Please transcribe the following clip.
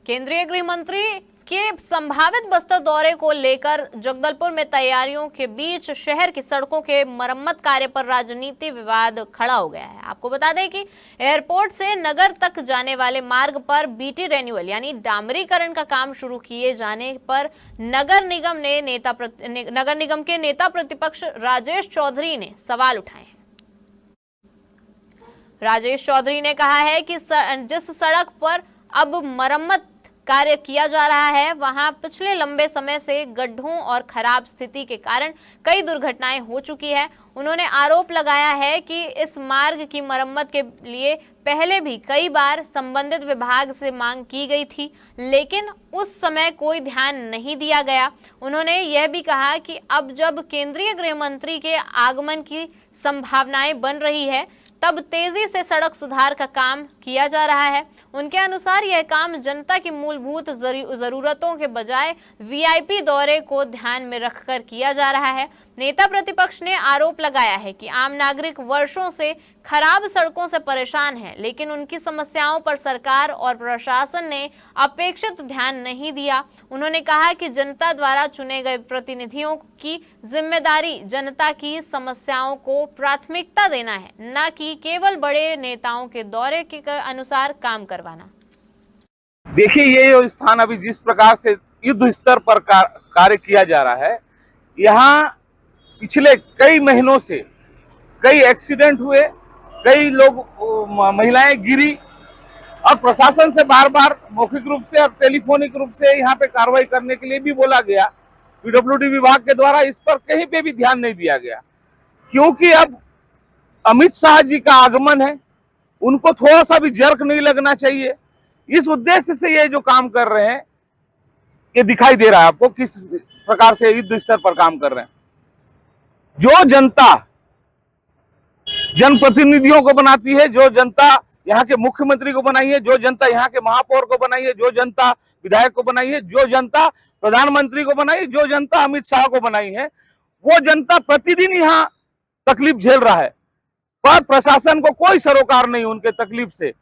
केंद्रीय गृह मंत्री के संभावित बस्तर दौरे को लेकर जगदलपुर में तैयारियों के बीच शहर की सड़कों के मरम्मत कार्य पर राजनीति विवाद खड़ा हो गया है। आपको बता दें कि एयरपोर्ट से नगर तक जाने वाले मार्ग पर बीटी रेन्यूअल यानी डामरीकरण का काम शुरू किए जाने पर नगर निगम के नेता प्रतिपक्ष राजेश चौधरी ने सवाल उठाए हैं। राजेश चौधरी ने कहा है कि जिस सड़क पर अब मरम्मत कार्य किया जा रहा है वहां पिछले लंबे समय से गड्ढों और खराब स्थिति के कारण कई दुर्घटनाएं हो चुकी है। उन्होंने आरोप लगाया है कि इस मार्ग की मरम्मत के लिए पहले भी कई बार संबंधित विभाग से मांग की गई थी, लेकिन उस समय कोई ध्यान नहीं दिया गया। उन्होंने यह भी कहा कि अब जब केंद्रीय गृह मंत्री के आगमन की संभावनाएं बन रही है तब तेजी से सड़क सुधार का काम किया जा रहा है। उनके अनुसार यह काम जनता की मूलभूत जरूरतों के बजाय वीआईपी दौरे को ध्यान में रखकर किया जा रहा है। नेता प्रतिपक्ष ने आरोप लगाया है कि आम नागरिक वर्षों से खराब सड़कों से परेशान है, लेकिन उनकी समस्याओं पर सरकार और प्रशासन ने अपेक्षित ध्यान नहीं दिया। उन्होंने कहा कि जनता द्वारा चुने गए प्रतिनिधियों की जिम्मेदारी जनता की समस्याओं को प्राथमिकता देना है, न कि केवल बड़े नेताओं के दौरे के अनुसार काम करवाना। देखिए, ये स्थान अभी जिस प्रकार से युद्ध स्तर पर कार्य किया जा रहा है, यहाँ पिछले कई महीनों से कई एक्सीडेंट हुए, कई लोग महिलाएं गिरी और प्रशासन से बार बार मौखिक रूप से और टेलीफोनिक रूप से यहाँ पे कार्रवाई करने के लिए भी बोला गया। पीडब्ल्यूडी विभाग के द्वारा इस पर कहीं पे भी ध्यान नहीं दिया गया, क्योंकि अब अमित शाह जी का आगमन है, उनको थोड़ा सा भी जर्क नहीं लगना चाहिए। इस उद्देश्य से ये जो काम कर रहे हैं, ये दिखाई दे रहा है आपको किस प्रकार से युद्ध स्तर पर काम कर रहे हैं। जो जनता जनप्रतिनिधियों को बनाती है, जो जनता यहाँ के मुख्यमंत्री को बनाई है, जो जनता यहाँ के महापौर को बनाई है, जो जनता विधायक को बनाई है, जो जनता प्रधानमंत्री को बनाई है, जो जनता अमित शाह को बनाई है, वो जनता प्रतिदिन यहाँ तकलीफ झेल रहा है, पर प्रशासन को कोई सरोकार नहीं उनके तकलीफ से।